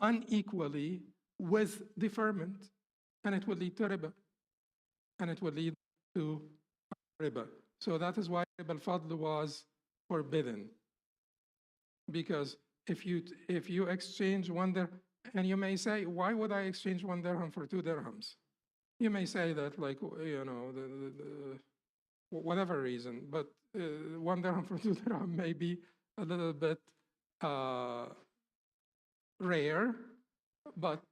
unequally with deferment, and it will lead to riba. And it will lead to riba. So that is why riba al-fadl was forbidden. Because if you exchange 1 dirham, and you may say, why would I exchange 1 dirham for 2 dirhams? You may say that, whatever reason, but 1 dirham for 2 dirham may be a little bit rare, but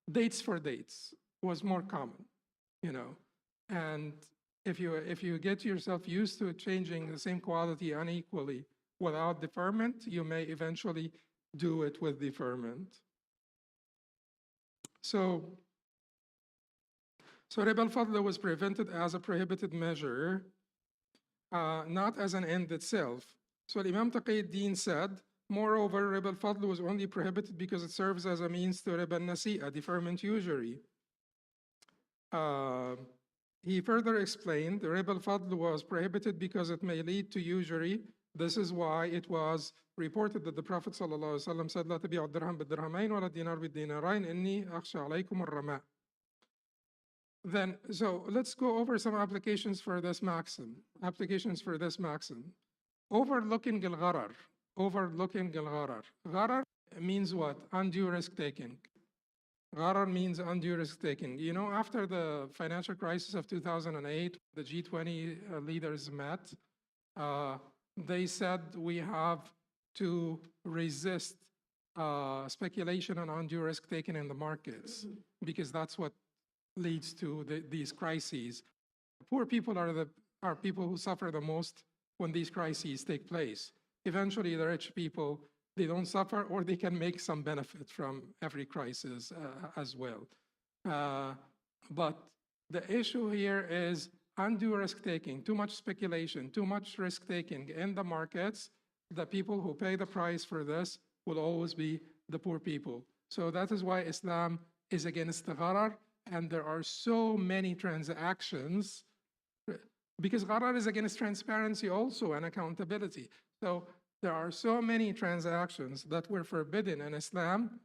dates for dates was more common, And if you get yourself used to changing the same quality unequally without deferment, you may eventually do it with deferment. So riba al-fadl was prevented as a prohibited measure, not as an end itself. So Imam Taqiyuddin said, moreover, riba al-fadl was only prohibited because it serves as a means to riba al-nasi'a, deferment usury. He further explained, riba al-fadl was prohibited because it may lead to usury This is why it was reported that the Prophet ﷺ said, لا تبيعوا الدرهم بالدرهمين ولا الدينار بالدينارين إني أخشى عليكم الرماء. Then, so let's go over some applications for this maxim. Applications for this maxim. Overlooking al-gharar. Overlooking al-gharar. Gharar means what? Undue risk-taking. Gharar means undue risk-taking. You know, after the financial crisis of 2008, the G20 leaders met. They said we have to resist speculation and undue risk-taking in the markets because that's what leads to these crises. Poor people are people who suffer the most when these crises take place. Eventually, the rich people, they don't suffer, or they can make some benefit from every crisis as well. But the issue here is undue risk-taking, too much speculation, too much risk-taking in the markets. The people who pay the price for this will always be the poor people. So that is why Islam is against the gharar, and there are so many transactions, because gharar is against transparency also and accountability. So there are so many transactions that were forbidden in Islam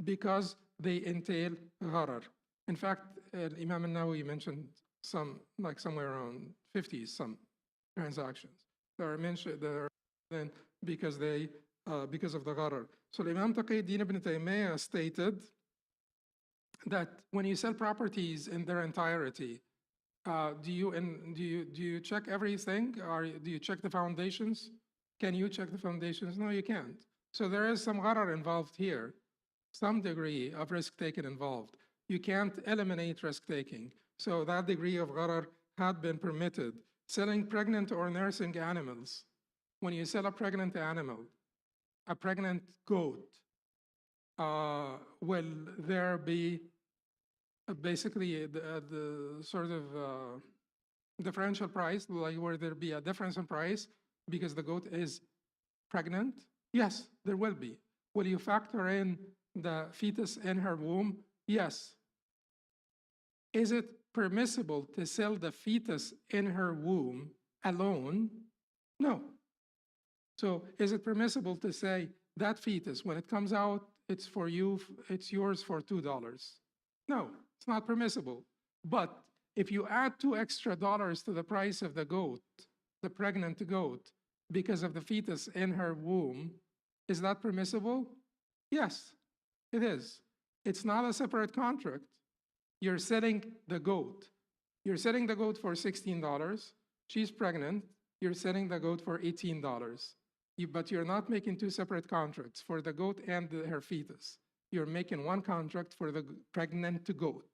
because they entail gharar. In fact, Imam al-Nawawi mentioned some, like somewhere around 50 some transactions that are mentioned there then because of the gharar. So Imam Taqiyuddin ibn Taymiyyah stated that when you sell properties in their entirety, do you check everything, or do you check the foundations? Can you check the foundations? No, you can't. So there is some gharar involved here, some degree of risk taken involved. You can't eliminate risk taking. So that degree of gharar had been permitted. Selling pregnant or nursing animals. When you sell a pregnant animal, a pregnant goat, will there be basically the sort of differential price, like where there be a difference in price because the goat is pregnant? Yes, there will be. Will you factor in the fetus in her womb? Yes. Is it permissible to sell the fetus in her womb alone? No. So is it permissible to say that fetus, when it comes out, it's for you, it's yours for $2? No, it's not permissible. But if you add $2 extra to the price of the goat, the pregnant goat, because of the fetus in her womb, is that permissible? Yes, it is. It's not a separate contract. You're selling the goat. You're selling the goat for $16. She's pregnant. You're selling the goat for $18. But you're not making two separate contracts for the goat and her fetus. You're making one contract for the pregnant goat,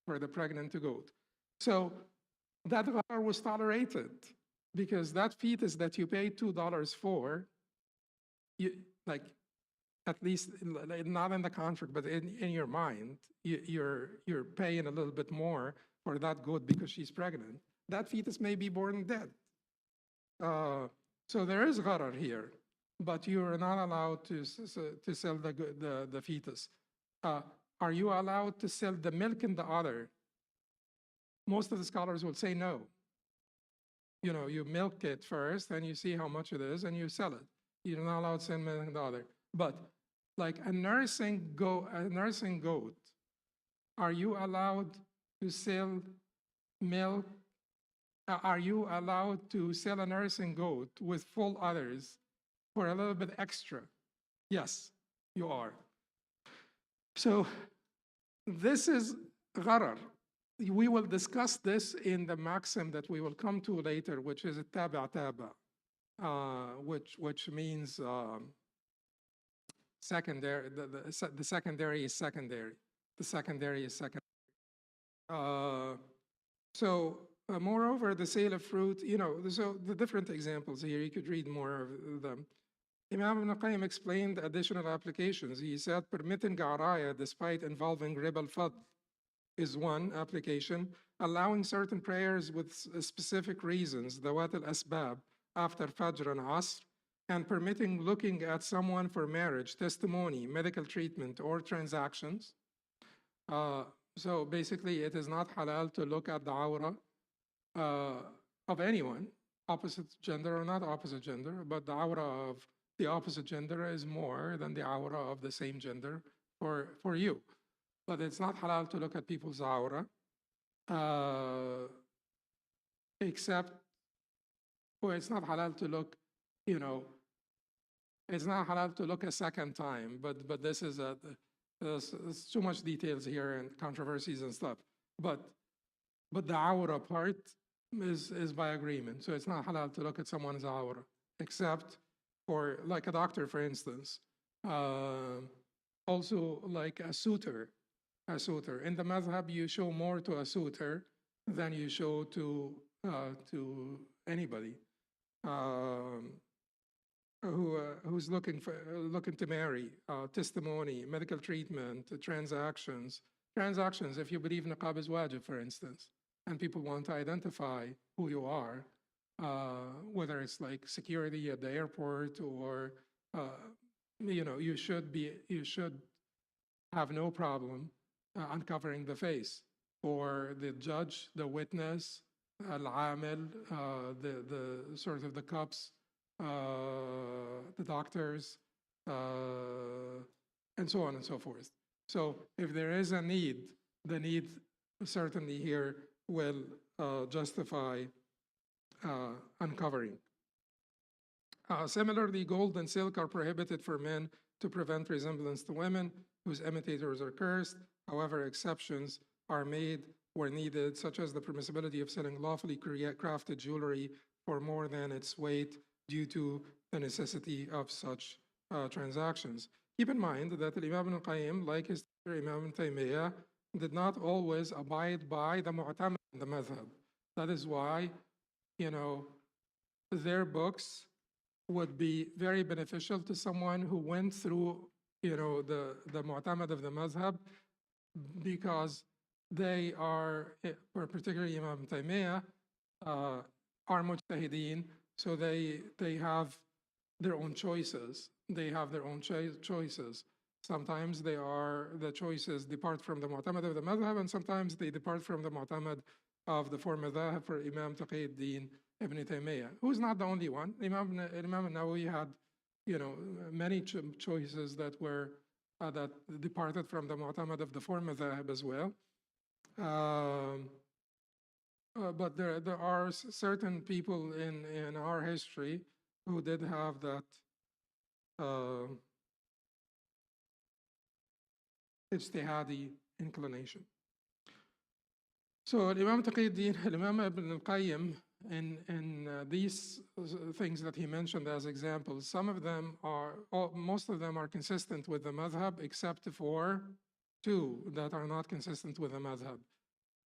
for the pregnant goat. So that gharar was tolerated because that fetus that you paid $2 for, you, like, at least not in the contract, but in your mind, you're paying a little bit more for that goat because she's pregnant. That fetus may be born dead. So there is gharar here, but you are not allowed to sell the fetus. Are you allowed to sell the milk in the udder? Most of the scholars will say no. You know, you milk it first, and you see how much it is, and you sell it. You're not allowed to sell milk in the udder. But like a nursing goat, are you allowed to sell milk? Are you allowed to sell a nursing goat with full udders for a little bit extra? Yes, you are. So this is gharar. We will discuss this in the maxim that we will come to later, which is taba taba, which means secondary. The secondary is secondary. The secondary is secondary. Moreover, the sale of fruit, you know, so the different examples here, you could read more of them. Imam Ibn Qayyim explained additional applications. He said permitting garaya despite involving riba al-fadl is one application. Allowing certain prayers with specific reasons, dawat al-asbab, after Fajr and Asr, and permitting looking at someone for marriage, testimony, medical treatment, or transactions. So basically, it is not halal to look at the awra of anyone, opposite gender or not opposite gender, but the awra of the opposite gender is more than the awra of the same gender for you. But it's not halal to look at people's awra, except, well, it's not halal to look, you know, it's not halal to look a second time, but this is there's too much details here and controversies and stuff. But the awra part is by agreement. So it's not halal to look at someone's awra, except for like a doctor, for instance. Also like a suitor. In the madhab, you show more to a suitor than you show to anybody who's looking to marry. Testimony, medical treatment, transactions. Transactions, if you believe niqab is wajib, for instance, and people want to identify who you are, whether it's like security at the airport or, you should have no problem uncovering the face. Or the judge, the witness, al-amil, the sort of the cops, the doctors, and so on and so forth. So if there is a need, the need certainly here will justify uncovering. Similarly, gold and silk are prohibited for men to prevent resemblance to women whose imitators are cursed. However, exceptions are made where needed, such as the permissibility of selling lawfully crafted jewelry for more than its weight due to the necessity of such transactions. Keep in mind that Imam al-Qayyim, like his Imam Taymiyyah, did not always abide by the mu'tamad in the madhab. That is why, their books would be very beneficial to someone who went through, the mu'tamad of the madhab, because they are, particularly Imam Taymiyyah, are mujtahideen, so they have their own choices. They have their own choices. Sometimes the choices depart from the mu'tamad of the madhab, and sometimes they depart from the mu'tamad of the four madhab for Imam Taqiyuddin Ibn Taymiyyah, who's not the only one. Imam Nawawi had, many choices that were that departed from the mu'tamad of the four madhab as well. But there are certain people in our history who did have that ijtihadi inclination. So Imam Taqiyuddin, Imam Ibn al-Qayyim, in these things that he mentioned as examples, most of them are consistent with the madhab, except for two that are not consistent with the madhab.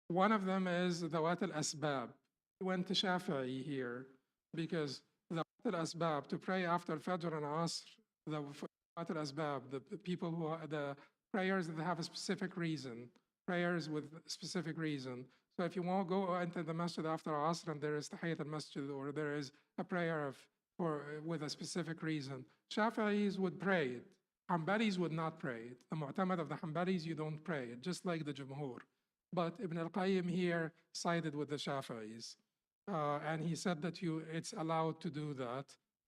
One of them is Dawat al-Asbab. We went to Shafi'i here because Dawat al-Asbab, to pray after Fajr and Asr, Dawat al-Asbab, the people the prayers that have a specific reason, prayers with specific reason. So if you won't go into the masjid after Asr and there is Tahiyyat al-Masjid, or there is a prayer with a specific reason, Shafi'is would pray it. Hanbalis would not pray it. The mu'tamad of the Hanbalis, you don't pray it, just like the Jumhur. But Ibn al-Qayyim here sided with the Shafi'is. And he said that it's allowed to do that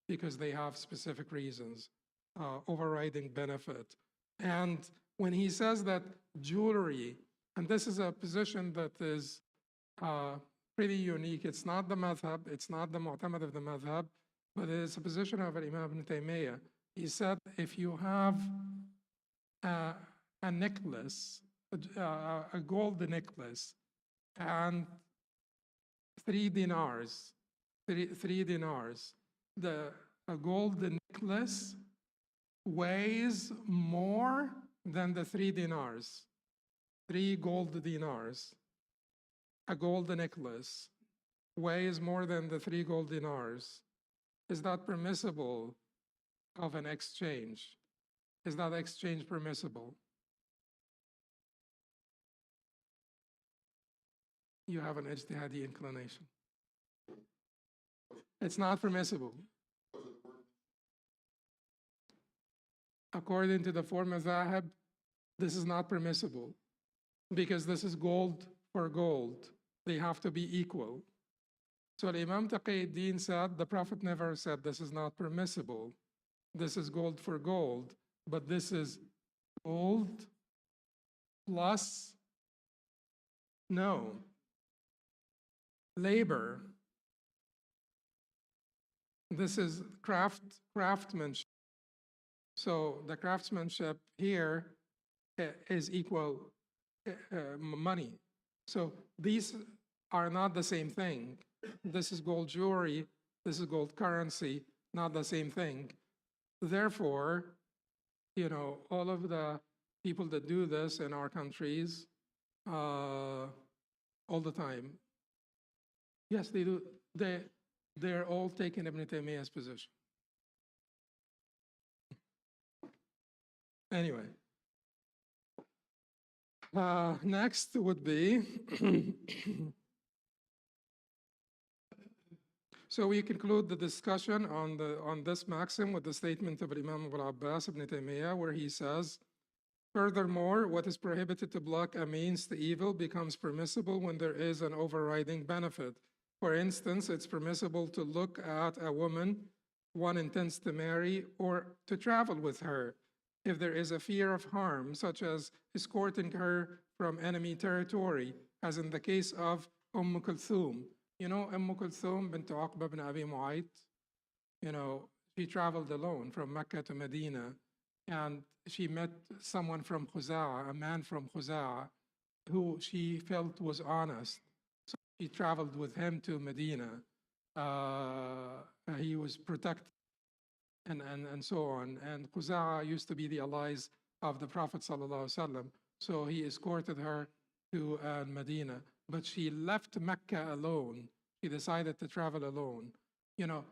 because they have specific reasons, overriding benefit. And when he says that jewelry, and this is a position that is pretty unique. It's not the madhab, it's not the mu'tamad of the madhab, but it is a position of Imam Ibn Taymiyyah. He said if you have a necklace, a gold necklace, and 3 dinars, three dinars, a gold necklace weighs more than the 3 dinars. 3 gold dinars. A gold necklace weighs more than the 3 gold dinars. Is that permissible of an exchange? Is that exchange permissible? You have an ijtihadi inclination. It's not permissible. According to the four madhahib, this is not permissible because this is gold for gold. They have to be equal. So Imam Taqiyuddin said, the Prophet never said this is not permissible. This is gold for gold, but this is gold plus, no, labor. This is craftsmanship. So the craftsmanship here is equal money. So these are not the same thing. This is gold jewelry, this is gold currency, not the same thing. Therefore, you know, all of the people that do this in our countries all the time, yes, they do. They're all taking Ibn Taymiyyah's position. Anyway, next would be so we conclude the discussion on this maxim with the statement of Imam Abu al-Abbas ibn Taymiyyah, where he says, furthermore, what is prohibited to block a means to evil becomes permissible when there is an overriding benefit. For instance, it's permissible to look at a woman one intends to marry or to travel with her if there is a fear of harm, such as escorting her from enemy territory, as in the case of Kulthum. You know, Kulthum bint Uqba bin Abi Mu'ayt, you know, she traveled alone from Mecca to Medina, and she met someone from Khuza'a, a man from Khuza'a, who she felt was honest. So she traveled with him to Medina. He was protected and so on. And Khuza'a used to be the allies of the Prophet ﷺ. So he escorted her to Medina. But she left Mecca alone. She decided to travel alone. You know,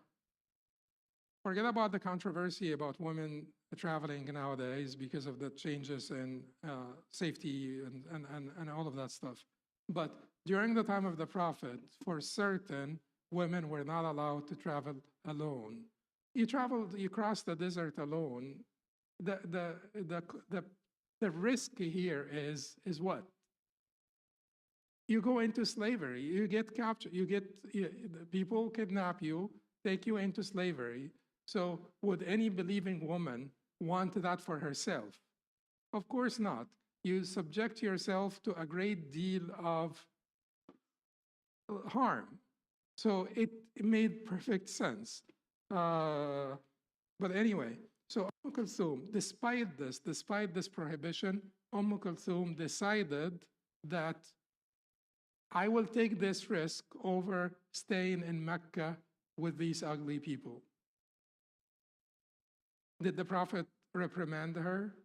forget about the controversy about women traveling nowadays because of the changes in safety and all of that stuff. But during the time of the Prophet, for certain, women were not allowed to travel alone. You cross the desert alone. The risk here is what? You go into slavery, you get captured, people kidnap you, take you into slavery. So would any believing woman want that for herself? Of course not. You subject yourself to a great deal of harm. So it made perfect sense. But anyway, so Kulthum, despite this prohibition, Kulthum decided that I will take this risk over staying in Mecca with these ugly people. Did the Prophet reprimand her?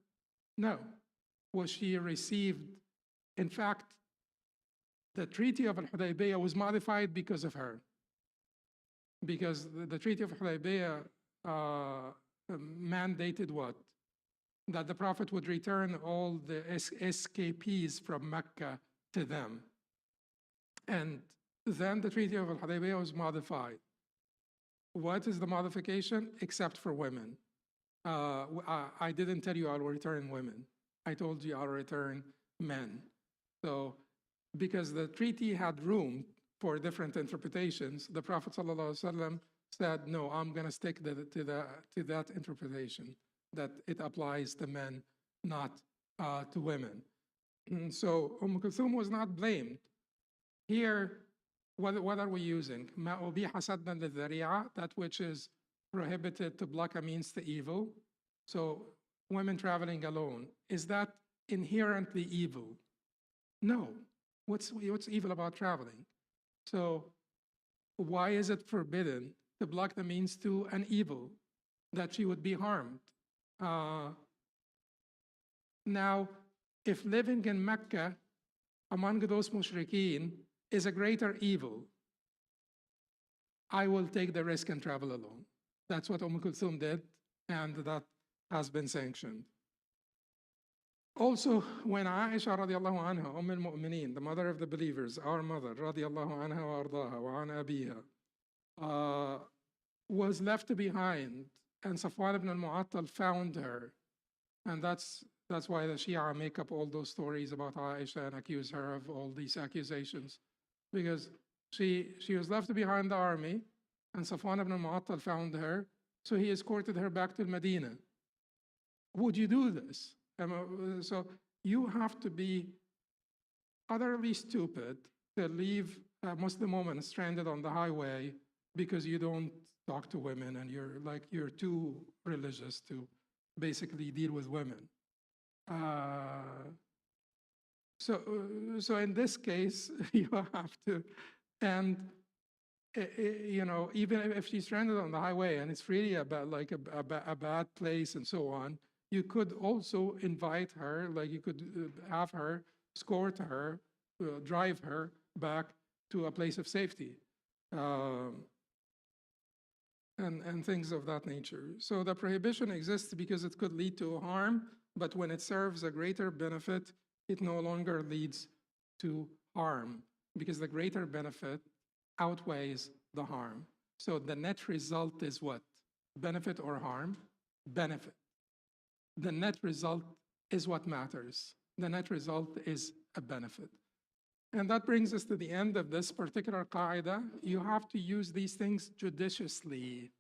No. Was she received? In fact, the Treaty of al-Hudaybiyah was modified because of her. Because the Treaty of Hudaybiyah mandated what? That the Prophet would return all the escapees from Mecca to them. And then the Treaty of Al-Hudaybiyah was modified. What is the modification? Except for women. I didn't tell you I'll return women. I told you I'll return men. So because the treaty had room for different interpretations, the Prophet ﷺ said, no, I'm going to stick to that interpretation, that it applies to men, not to women. And so Kulthum was not blamed. Here, what are we using? That which is prohibited to block a means to evil. So women traveling alone, is that inherently evil? No. What's evil about traveling? So why is it forbidden to block the means to an evil, that she would be harmed? Now, if living in Mecca among those mushrikeen is a greater evil, I will take the risk and travel alone. That's what Kulthum did, and that has been sanctioned. Also, when Aisha radiallahu anha, al-Mu'mineen, the mother of the believers, our mother radiallahu anha wa ardaha wa an abiha, was left behind, and Safwan ibn al-Mu'attal found her. And that's why the Shia make up all those stories about Aisha and accuse her of all these accusations. Because She was left behind the army, and Safwan ibn Mu'attal found her, so he escorted her back to Medina. Would you do this? So you have to be utterly stupid to leave a Muslim woman stranded on the highway because you don't talk to women and you're too religious to basically deal with women. So in this case, you have to, and you know, even if she's stranded on the highway and it's really about like a bad place and so on, you could also invite her, like you could have her, escort her, drive her back to a place of safety, and things of that nature. So the prohibition exists because it could lead to harm, but when it serves a greater benefit, it no longer leads to harm because the greater benefit outweighs the harm. So the net result is what? Benefit or harm? Benefit. The net result is what matters. The net result is a benefit. And that brings us to the end of this particular qaida. You have to use these things judiciously.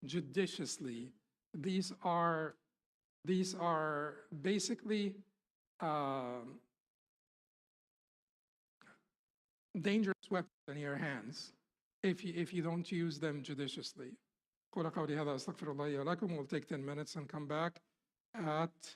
Judiciously. These are basically dangerous weapons in your hands if you don't use them judiciously. قولوا قولي هذا أستغفر الله لي ولكم. We'll take 10 minutes and come back at